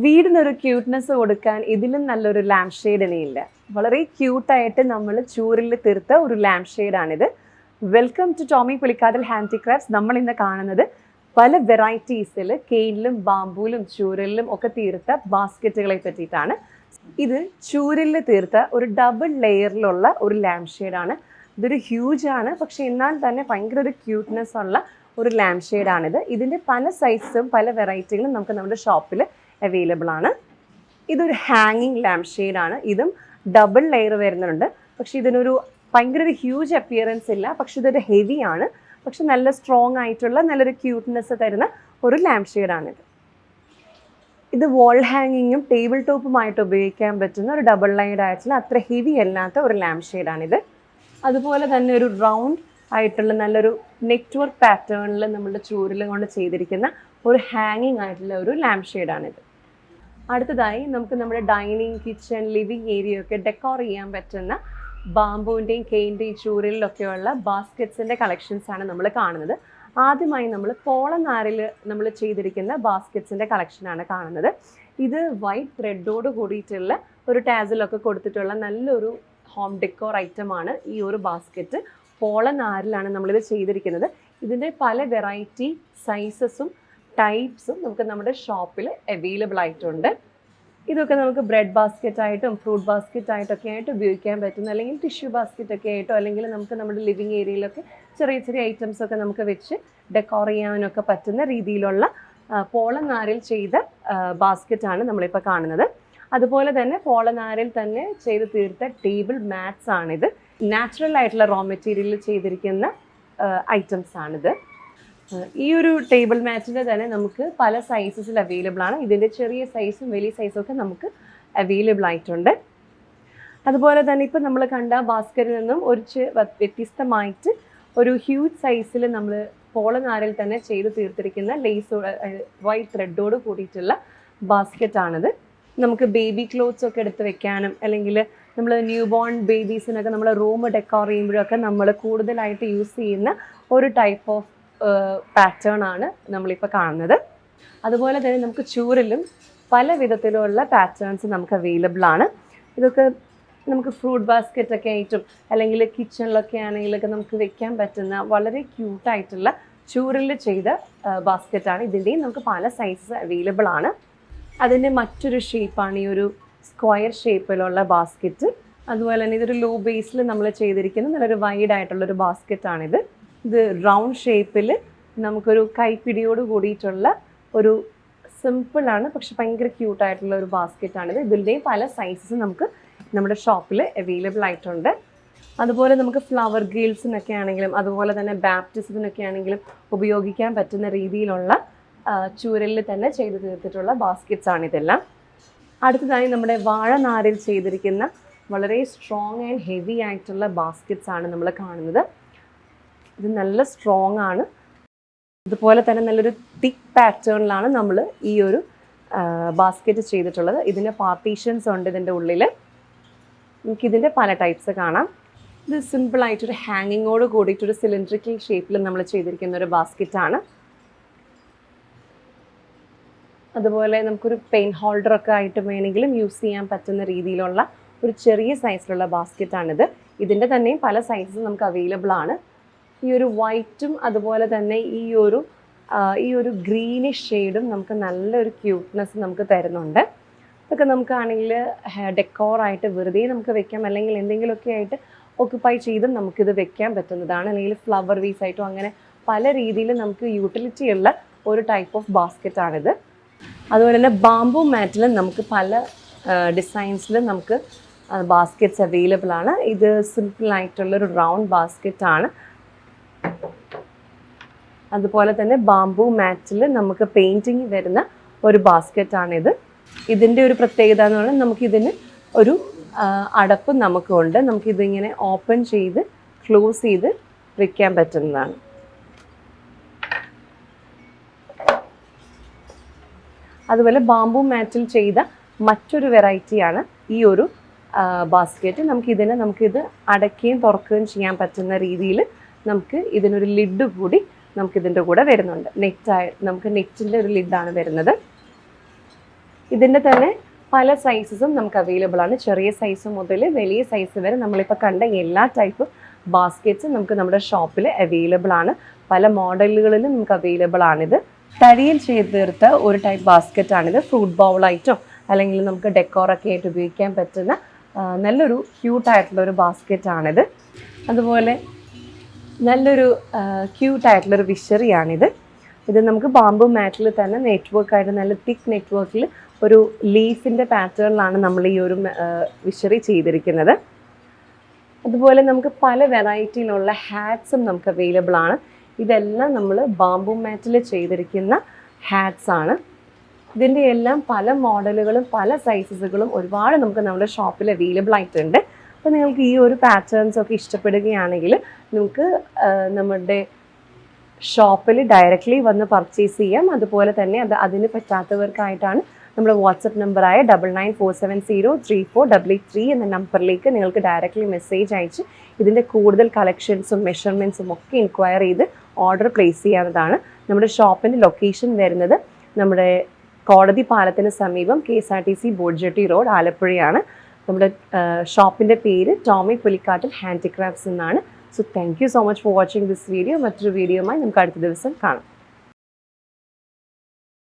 വീടിനൊരു cuteness കൊടുക്കാൻ ഇതിലും നല്ലൊരു ലാംപ് ഷെയ്ഡ് ഇനിയില്ല. വളരെ ക്യൂട്ടായിട്ട് നമ്മൾ ചൂരിൽ തീർത്ത ഒരു ലാംപ് ഷെയ്ഡാണിത്. Welcome to Tomy Pulikkadal handicrafts. നമ്മൾ ഇന്ന് കാണുന്നത് പല വെറൈറ്റീസിൽ കെയിനിലും ബാമ്പൂലും ചൂരലിലും ഒക്കെ തീർത്ത ബാസ്ക്കറ്റുകളെ പറ്റിയിട്ടാണ്. ഇത് ചൂരലിൽ തീർത്ത ഒരു ഡബിൾ ലെയറിലുള്ള ഒരു ലാംപ് ഷെയ്ഡാണ്. ഇതൊരു ഹ്യൂജ് ആണ്, പക്ഷെ എന്നാൽ തന്നെ ഭയങ്കര ഒരു ക്യൂട്ട്നെസ് ഉള്ള ഒരു ലാംപ് ഷെയ്ഡാണിത്. ഇതിൻ്റെ പല സൈസും പല വെറൈറ്റികളും നമുക്ക് നമ്മുടെ ഷോപ്പിൽ അവൈലബിൾ ആണ്. ഇതൊരു ഹാങ്ങിങ് ലാംപ് ഷെയ്ഡാണ്. ഇതും ഡബിൾ ലെയർ വരുന്നുണ്ട്. പക്ഷെ ഇതിനൊരു ഭയങ്കര ഒരു ഹ്യൂജ് അപ്പിയറൻസ് ഇല്ല. പക്ഷെ ഇതൊരു ഹെവി ആണ്. പക്ഷെ നല്ല സ്ട്രോങ് ആയിട്ടുള്ള നല്ലൊരു ക്യൂട്ട്നെസ് തരുന്ന ഒരു ലാംപ് ഷെയ്ഡാണിത്. ഇത് വാൾ ഹാങ്ങിങ്ങും ടേബിൾ ടോപ്പുമായിട്ട് ഉപയോഗിക്കാൻ പറ്റുന്ന ഒരു ഡബിൾ ലൈഡ് ആയിട്ടുള്ള അത്ര ഹെവി അല്ലാത്ത ഒരു ലാംപ് ഷെയ്ഡാണിത്. അതുപോലെ തന്നെ ഒരു റൗണ്ട് ആയിട്ടുള്ള നല്ലൊരു നെറ്റ്വർക്ക് പാറ്റേണിൽ നമ്മളുടെ ചൂരിൽ കൊണ്ട് ചെയ്തിരിക്കുന്ന ഒരു ഹാങ്ങിങ് ആയിട്ടുള്ള ഒരു ലാംപ് ഷെയ്ഡാണിത്. അടുത്തതായി നമുക്ക് നമ്മുടെ ഡൈനിങ്, കിച്ചൺ, ലിവിങ് ഏരിയ ഒക്കെ ഡെക്കോർ ചെയ്യാൻ പറ്റുന്ന ബാമ്പൂവിൻ്റെയും കെയിൻ്റെയും ചൂരലിലൊക്കെയുള്ള ബാസ്ക്കറ്റ്സിൻ്റെ കളക്ഷൻസാണ് നമ്മൾ കാണുന്നത്. ആദ്യമായി നമ്മൾ പോളനാരിൽ നമ്മൾ ചെയ്തിരിക്കുന്ന ബാസ്ക്കറ്റ്സിൻ്റെ കളക്ഷനാണ് കാണുന്നത്. ഇത് വൈറ്റ് ത്രെഡോട് കൂടിയിട്ടുള്ള ഒരു ടാസിലൊക്കെ കൊടുത്തിട്ടുള്ള നല്ലൊരു ഹോം ഡെക്കോർ ഐറ്റമാണ് ഈ ഒരു ബാസ്ക്കറ്റ്. പോളനാരിലാണ് നമ്മളിത് ചെയ്തിരിക്കുന്നത്. ഇതിൻ്റെ പല വെറൈറ്റി സൈസസും ടൈപ്സും നമുക്ക് നമ്മുടെ ഷോപ്പിൽ അവൈലബിൾ ആയിട്ടുണ്ട്. ഇതൊക്കെ നമുക്ക് ബ്രെഡ് ബാസ്ക്കറ്റ് ആയിട്ടും ഫ്രൂട്ട് ബാസ്ക്കറ്റ് ആയിട്ടൊക്കെ ആയിട്ട് ഉപയോഗിക്കാൻ പറ്റുന്ന, അല്ലെങ്കിൽ ടിഷ്യൂ ബാസ്ക്കറ്റ് ഒക്കെ ആയിട്ടോ, അല്ലെങ്കിൽ നമുക്ക് നമ്മുടെ ലിവിങ് ഏരിയയിലൊക്കെ ചെറിയ ചെറിയ ഐറ്റംസ് ഒക്കെ നമുക്ക് വെച്ച് ഡെക്കോർ ചെയ്യാനൊക്കെ പറ്റുന്ന രീതിയിലുള്ള പോളനാരിൽ ചെയ്ത ബാസ്ക്കറ്റാണ് നമ്മളിപ്പോൾ കാണുന്നത്. അതുപോലെ തന്നെ പോളനാരിൽ തന്നെ ചെയ്ത് തീർത്ത ടേബിൾ മാറ്റ്സ് ആണിത്. നാച്ചുറൽ ആയിട്ടുള്ള റോ മെറ്റീരിയലിൽ ചെയ്തിരിക്കുന്ന ഐറ്റംസ് ആണിത്. ഈ ഒരു ടേബിൾ മാറ്റിൻ്റെ തന്നെ നമുക്ക് പല സൈസസിൽ അവൈലബിൾ ആണ്. ഇതിൻ്റെ ചെറിയ സൈസും വലിയ സൈസും ഒക്കെ നമുക്ക് അവൈലബിൾ ആയിട്ടുണ്ട്. അതുപോലെ തന്നെ ഇപ്പോൾ നമ്മൾ കണ്ട ബാസ്ക്കറ്റിൽ നിന്നും ഒരു വ്യത്യസ്തമായിട്ട് ഒരു ഹ്യൂജ് സൈസിൽ നമ്മൾ പോളനാരിൽ തന്നെ ചെയ്ത് തീർത്തിരിക്കുന്ന ലേസോട് വൈറ്റ് ത്രെഡോട് കൂടിയിട്ടുള്ള ബാസ്ക്കറ്റാണിത്. നമുക്ക് ബേബി ക്ലോത്ത്സ് ഒക്കെ എടുത്ത് വെക്കാനും, അല്ലെങ്കിൽ നമ്മൾ ന്യൂ ബോൺ ബേബീസിനൊക്കെ നമ്മൾ റൂം ഡെക്കോർ ചെയ്യുമ്പോഴൊക്കെ നമ്മൾ കൂടുതലായിട്ട് യൂസ് ചെയ്യുന്ന ഒരു ടൈപ്പ് ഓഫ് പാറ്റേൺ ആണ് നമ്മളിപ്പോൾ കാണുന്നത്. അതുപോലെ തന്നെ നമുക്ക് ചൂരിലും പല വിധത്തിലുള്ള പാറ്റേൺസ് നമുക്ക് അവൈലബിൾ ആണ്. ഇതൊക്കെ നമുക്ക് ഫ്രൂട്ട് ബാസ്ക്കറ്റൊക്കെ ആയിട്ടും അല്ലെങ്കിൽ കിച്ചണിലൊക്കെ ആണെങ്കിലൊക്കെ നമുക്ക് വെക്കാൻ പറ്റുന്ന വളരെ ക്യൂട്ടായിട്ടുള്ള ചൂരിൽ ചെയ്ത ബാസ്ക്കറ്റാണ്. ഇതിൻ്റെയും നമുക്ക് പല സൈസസ് അവൈലബിൾ ആണ്. അതിൻ്റെ മറ്റൊരു ഷേപ്പാണ് ഈ ഒരു സ്ക്വയർ ഷേപ്പിലുള്ള ബാസ്ക്കറ്റ്. അതുപോലെ തന്നെ ഇതൊരു ലോ ബേസിൽ നമ്മൾ ചെയ്തിരിക്കുന്ന നല്ലൊരു വൈഡ് ആയിട്ടുള്ളൊരു ബാസ്ക്കറ്റാണിത്. ഇത് റൗണ്ട് ഷേപ്പിൽ നമുക്കൊരു കൈപ്പിടിയോട് കൂടിയിട്ടുള്ള ഒരു സിമ്പിളാണ് പക്ഷെ ഭയങ്കര ക്യൂട്ടായിട്ടുള്ള ഒരു ബാസ്ക്കറ്റാണിത്. ഇതിൻ്റെയും പല സൈസസ് നമുക്ക് നമ്മുടെ ഷോപ്പിൽ അവൈലബിൾ ആയിട്ടുണ്ട്. അതുപോലെ നമുക്ക് ഫ്ലവർ ഗേൾസിനൊക്കെ ആണെങ്കിലും അതുപോലെ തന്നെ ബാപ്റ്റിസത്തിനൊക്കെ ആണെങ്കിലും ഉപയോഗിക്കാൻ പറ്റുന്ന രീതിയിലുള്ള ചൂരലിൽ തന്നെ ചെയ്ത് തീർത്തിട്ടുള്ള ബാസ്ക്കറ്റ്സ് ആണിതെല്ലാം. അടുത്തതായി നമ്മുടെ വാഴനാരിൽ ചെയ്തിരിക്കുന്ന വളരെ സ്ട്രോങ് ആൻഡ് ഹെവി ആയിട്ടുള്ള ബാസ്ക്കറ്റ്സ് ആണ് നമ്മൾ കാണുന്നത്. ഇത് നല്ല സ്ട്രോങ് ആണ്. ഇതുപോലെ തന്നെ നല്ലൊരു തിക്ക് പാറ്റേണിലാണ് നമ്മൾ ഈ ഒരു ബാസ്ക്കറ്റ് ചെയ്തിട്ടുള്ളത്. ഇതിൻ്റെ പാർട്ടീഷൻസ് ഉണ്ട് ഇതിൻ്റെ ഉള്ളിൽ. നമുക്കിതിൻ്റെ പല ടൈപ്സ് കാണാം. ഇത് സിമ്പിളായിട്ടൊരു ഹാങ്ങിങ്ങോട് കൂടിയിട്ടൊരു സിലിണ്ട്രിക്കൽ ഷേപ്പിൽ നമ്മൾ ചെയ്തിരിക്കുന്ന ഒരു ബാസ്ക്കറ്റാണ്. അതുപോലെ നമുക്കൊരു പെയിൻ ഹോൾഡറൊക്കെ ആയിട്ട് വേണമെങ്കിലും യൂസ് ചെയ്യാൻ പറ്റുന്ന രീതിയിലുള്ള ഒരു ചെറിയ സൈസിലുള്ള ബാസ്ക്കറ്റാണിത്. ഇതിൻ്റെ തന്നെയും പല സൈസസ് നമുക്ക് അവൈലബിൾ ആണ്. ഈ ഒരു വൈറ്റും അതുപോലെ തന്നെ ഈ ഒരു ഗ്രീനിഷ് ഷെയ്ഡും നമുക്ക് നല്ലൊരു ക്യൂട്ട്നെസ് നമുക്ക് തരുന്നുണ്ട്. ഇതൊക്കെ നമുക്കാണെങ്കിൽ ഡെക്കോറായിട്ട് വെറുതെ നമുക്ക് വെക്കാം, അല്ലെങ്കിൽ എന്തെങ്കിലുമൊക്കെ ആയിട്ട് ഓക്കുപ്പൈ ചെയ്തും നമുക്കിത് വെക്കാൻ പറ്റുന്നതാണ്. അല്ലെങ്കിൽ ഫ്ലവർ വീസ് ആയിട്ടോ അങ്ങനെ പല രീതിയിൽ നമുക്ക് യൂട്ടിലിറ്റി ഉള്ള ഒരു ടൈപ്പ് ഓഫ് ബാസ്ക്കറ്റാണിത്. അതുപോലെ തന്നെ ബാംബൂ മാറ്റിലും നമുക്ക് പല ഡിസൈൻസിലും നമുക്ക് ബാസ്ക്കറ്റ്സ് അവൈലബിൾ ആണ്. ഇത് സിമ്പിളായിട്ടുള്ളൊരു റൗണ്ട് ബാസ്ക്കറ്റാണ്. അതുപോലെ തന്നെ ബാംബൂ മാറ്റിൽ നമുക്ക് പെയിൻറ്റിങ് വരുന്ന ഒരു ബാസ്ക്കറ്റാണിത്. ഇതിൻ്റെ ഒരു പ്രത്യേകത എന്ന് പറഞ്ഞാൽ നമുക്കിതിന് ഒരു അടപ്പ് നമുക്കുണ്ട്. നമുക്കിതിങ്ങനെ ഓപ്പൺ ചെയ്ത് ക്ലോസ് ചെയ്ത് വെക്കാൻ പറ്റുന്നതാണ്. അതുപോലെ ബാംബൂ മാറ്റിൽ ചെയ്ത മറ്റൊരു വെറൈറ്റിയാണ് ഈ ഒരു ബാസ്ക്കറ്റ്. നമുക്കിത് അടയ്ക്കുകയും തുറക്കുകയും ചെയ്യാൻ പറ്റുന്ന രീതിയിൽ നമുക്ക് ഇതിനൊരു ലിഡ് കൂടി നമുക്കിതിൻ്റെ കൂടെ വരുന്നുണ്ട്. നമുക്ക് നെറ്റിൻ്റെ ഒരു ലിഡാണ് വരുന്നത്. ഇതിൻ്റെ തന്നെ പല സൈസസും നമുക്ക് അവൈലബിൾ ആണ്. ചെറിയ സൈസ് മുതൽ വലിയ സൈസ് വരെ നമ്മളിപ്പോൾ കണ്ട എല്ലാ ടൈപ്പ് ബാസ്ക്കറ്റ്സും നമുക്ക് നമ്മുടെ ഷോപ്പിൽ അവൈലബിൾ ആണ്. പല മോഡലുകളിലും നമുക്ക് അവൈലബിൾ ആണിത്. തടിയിൽ ചെയ്ത് തീർത്ത ഒരു ടൈപ്പ് ബാസ്ക്കറ്റാണിത്. ഫ്രൂട്ട് ബൗളായിട്ടോ അല്ലെങ്കിൽ നമുക്ക് ഡെക്കോറൊക്കെ ആയിട്ട് ഉപയോഗിക്കാൻ പറ്റുന്ന നല്ലൊരു ക്യൂട്ടായിട്ടുള്ളൊരു ബാസ്ക്കറ്റാണിത്. അതുപോലെ നല്ലൊരു ക്യൂട്ടായിട്ടുള്ളൊരു വിഷറിയാണിത്. ഇത് നമുക്ക് ബാംബു മാറ്റിൽ തന്നെ നെറ്റ്വർക്കായിട്ട് നല്ല തിക്ക് നെറ്റ്വർക്കിൽ ഒരു ലീഫിൻ്റെ പാറ്റേണിലാണ് നമ്മൾ ഈ ഒരു വിഷറി ചെയ്തിരിക്കുന്നത്. അതുപോലെ നമുക്ക് പല വെറൈറ്റിയിലുള്ള ഹാറ്റ്സും നമുക്ക് അവൈലബിൾ ആണ്. ഇതെല്ലാം നമ്മൾ ബാംബു മാറ്റിൽ ചെയ്തിരിക്കുന്ന ഹാറ്റ്സ് ആണ്. ഇതിൻ്റെ എല്ലാം പല മോഡലുകളും പല സൈസസുകളും ഒരുപാട് നമുക്ക് നമ്മുടെ ഷോപ്പിൽ അവൈലബിൾ ആയിട്ടുണ്ട്. അപ്പോൾ നിങ്ങൾക്ക് ഈ ഒരു പാറ്റേൺസ് ഒക്കെ ഇഷ്ടപ്പെടുകയാണെങ്കിൽ നിങ്ങൾക്ക് നമ്മുടെ ഷോപ്പിൽ ഡയറക്റ്റ്ലി വന്ന് പർച്ചേസ് ചെയ്യാം. അതുപോലെ തന്നെ അതിന് പറ്റാത്തവർക്കായിട്ടാണ് നമ്മുടെ വാട്സപ്പ് നമ്പറായ 9947034883 എന്ന നമ്പറിലേക്ക് നിങ്ങൾക്ക് ഡയറക്റ്റ്ലി മെസ്സേജ് അയച്ച് ഇതിൻ്റെ കൂടുതൽ കളക്ഷൻസും മെഷർമെൻറ്റ്സും ഒക്കെ എൻക്വയർ ചെയ്ത് ഓർഡർ പ്ലേസ് ചെയ്യാവുന്നതാണ്. നമ്മുടെ ഷോപ്പിൻ്റെ ലൊക്കേഷൻ വരുന്നത് നമ്മുടെ കോടതി പാലത്തിന് സമീപം KSRTC ബോഡ്ജെട്ടി റോഡ്, ആലപ്പുഴയാണ്. നമ്മുടെ ഷോപ്പിൻ്റെ പേര് ടോമി പുലിക്കാട്ടിൽ ഹാൻഡിക്രാഫ്റ്റ്സ് എന്നാണ്. So thank you so much for watching this video. മറ്റൊരു വീഡിയോയുമായി നമുക്ക് അടുത്ത ദിവസം കാണാം.